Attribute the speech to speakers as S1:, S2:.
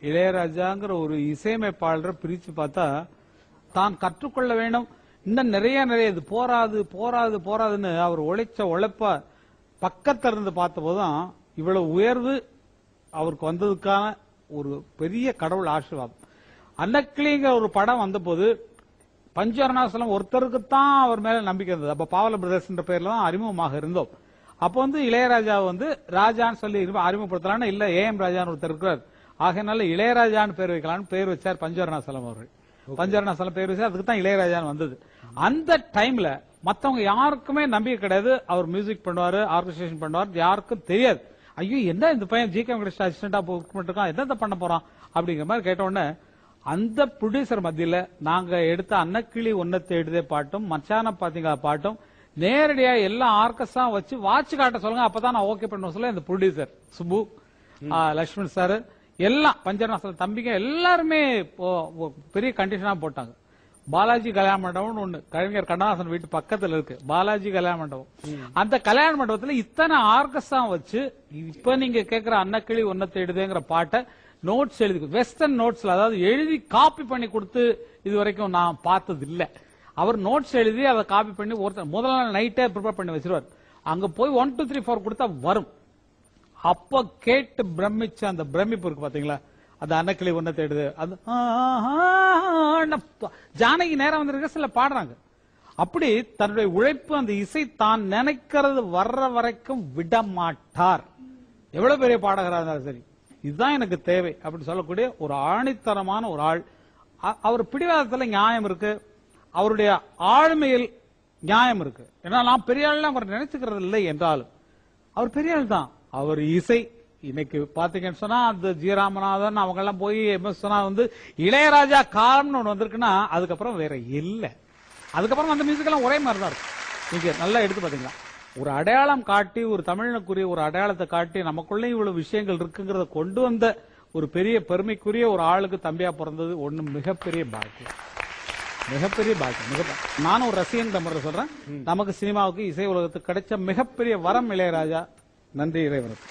S1: இளையராஜாங்கிற ஒரு இசையமைப்பாளரை பிரிச்சு பார்த்தா தான் கற்றுக்கொள்ள வேண்டும், இன்னும் நிறைய இது போராதுன்னு அவர் உழைப்ப பக்கத்துல இருந்து பார்த்த போதுதான் இவ்வளவு உயர்வு அவருக்கு வந்ததுக்கான ஒரு பெரிய கடவுள் ஆசீர்வாதம். அன்னக்கிளிங்கிற ஒரு படம் வந்த போது பஞ்சவர்ணாசலம் ஒருத்தருக்குத்தான் அவர் மேல நம்பிக்கை இருந்தது. அப்ப பாவல பிரதர்ஸ் பேர்ல தான் அறிமுகமாக இருந்தோம். அப்ப இளையராஜா ராஜான்னு சொல்லி அறிமுகப்படுத்தலான்னு இல்ல ஏஎம் ராஜான்னு ஒருத்தர் இருக்கிறார், ஆகையினால இளையராஜான்னு பேர் வைக்கலான்னு பேர் வச்சார் பஞ்சவர்ணாசலம் அவர்கள். பஞ்சவர்ணாசலம் பேர் வச்சார், அதுக்கு தான் இளையராஜான்னு வந்தது. அந்த டைம்ல மத்தவங்க யாருக்குமே நம்பிக்கை கிடையாது. அவர் மியூசிக் பண்ணுவாரு, ஆர்கஸ்ட்ரேஷன் பண்ணுவார், யாருக்கும் தெரியாது. ஐயோ என்ன இந்த பையன் ஜி கே வெங்கடேஷ் அசிஸ்டண்டா இருக்கான், என்ன பண்ண போறான் அப்படிங்கிற மாதிரி கேட்ட உடனே அந்த ப்ரொடியூசர் மத்தியில நாங்க எடுத்த அன்னக்கிளி ஒன்னத்தை எழுதே பாட்டும் மச்சான பாத்தீங்களா பாட்டும் நேரடியா எல்லா ஆர்கஸ்ட்ரா வச்சு வாட்ச் காட்ட சொல்லுங்க, அப்பதான் நான் ஓகே பண்ணுவேன் சொல்ல இந்த ப்ரொடியூசர் சுப்பு, லட்சுமண் சார் எல்லாம் பஞ்சவர்ணாசலம் தம்பிங்க எல்லாருமே பெரிய கண்டிஷனா போட்டாங்க. பாலாஜி கல்யாண மண்டபம் ஒண்ணு கலைஞர் கண்ணதாசன் வீட்டு பக்கத்துல இருக்கு, பாலாஜி கல்யாண மண்டபம். அந்த கல்யாண மண்டபத்துல இத்தனை ஆர்கஸ்ட்ரா வச்சு இப்ப நீங்க கேட்கிற அன்னக்கிளி ஒன்னத்தை எழுதுங்கிற பாட்டை நோட்ஸ் எழுதி வெஸ்டர்ன் நோட்ஸ்ல, அதாவது எழுதி காப்பி பண்ணி கொடுத்து இது வரைக்கும் நான் பார்த்தது இல்ல. அவர் நோட்ஸ் எழுதி அதை காப்பி பண்ணி ஒருத்தர் முதல் நாள் நைட்டே ப்ரிப்பேர் பண்ணி வச்சிருவார். அங்க போய் 1 2 3 4 கொடுத்தா வரும். அப்ப கேட்டு பிரமிச்ச அந்த பிரமிப்பு இருக்கு பாத்தீங்களா, அது அன்னக்கிளி ஒன்னத்தை எழுது. அது ஜானகி நேரம் வந்து ரிஹர்சல்ல பாடுறாங்க. அப்படி தன்னுடைய உழைப்பு அந்த இசை தான் நினைக்கிறது வர்ற வரைக்கும் விட மாட்டார். எவ்வளவு பெரிய பாடகராக இருந்தாலும் சரி, இதுதான் எனக்கு தேவை அப்படின்னு சொல்லக்கூடிய ஒரு ஆணித்தரமான ஒரு ஆள். அவர் பிடிவாதத்துல நியாயம் இருக்கு, அவருடைய ஆளுமையில் நியாயம் இருக்கு. ஏன்னா நான் பெரிய ஆள் அவர் நினைச்சுக்கிறது இல்லை என்றாலும் அவர் பெரிய ஆள் தான். அவர் இசை இன்னைக்கு பாத்தீங்கன்னு சொன்னா அந்த ஜி ராமநாதன் அவங்க எல்லாம் போய் சொன்னா இளையராஜா காலம்னு ஒண்ணு வந்திருக்குன்னா அதுக்கப்புறம் வேற இல்ல. அதுக்கப்புறம் அந்த மியூசிக் எல்லாம் ஒரே மாதிரி தான் இருக்கும். நீங்க நல்லா எடுத்து பாத்தீங்களா, ஒரு அடையாளம் காட்டி ஒரு தமிழனுக்குரிய ஒரு அடையாளத்தை காட்டி நமக்குள்ள இவ்வளவு விஷயங்கள் இருக்குங்கிறத கொண்டு வந்த ஒரு பெரிய பெருமைக்குரிய ஒரு ஆளுக்கு தம்பியா பிறந்தது ஒண்ணு மிகப்பெரிய பாக்கியம், மிகப்பெரிய பாக்கியம். நானும் ஒரு ரசிகன் தமிழ் சொல்றேன், நமக்கு சினிமாவுக்கு இசை உலகத்துக்கு கிடைச்ச மிகப்பெரிய வரம் இளையராஜா. நன்றி இறைவனுக்கு.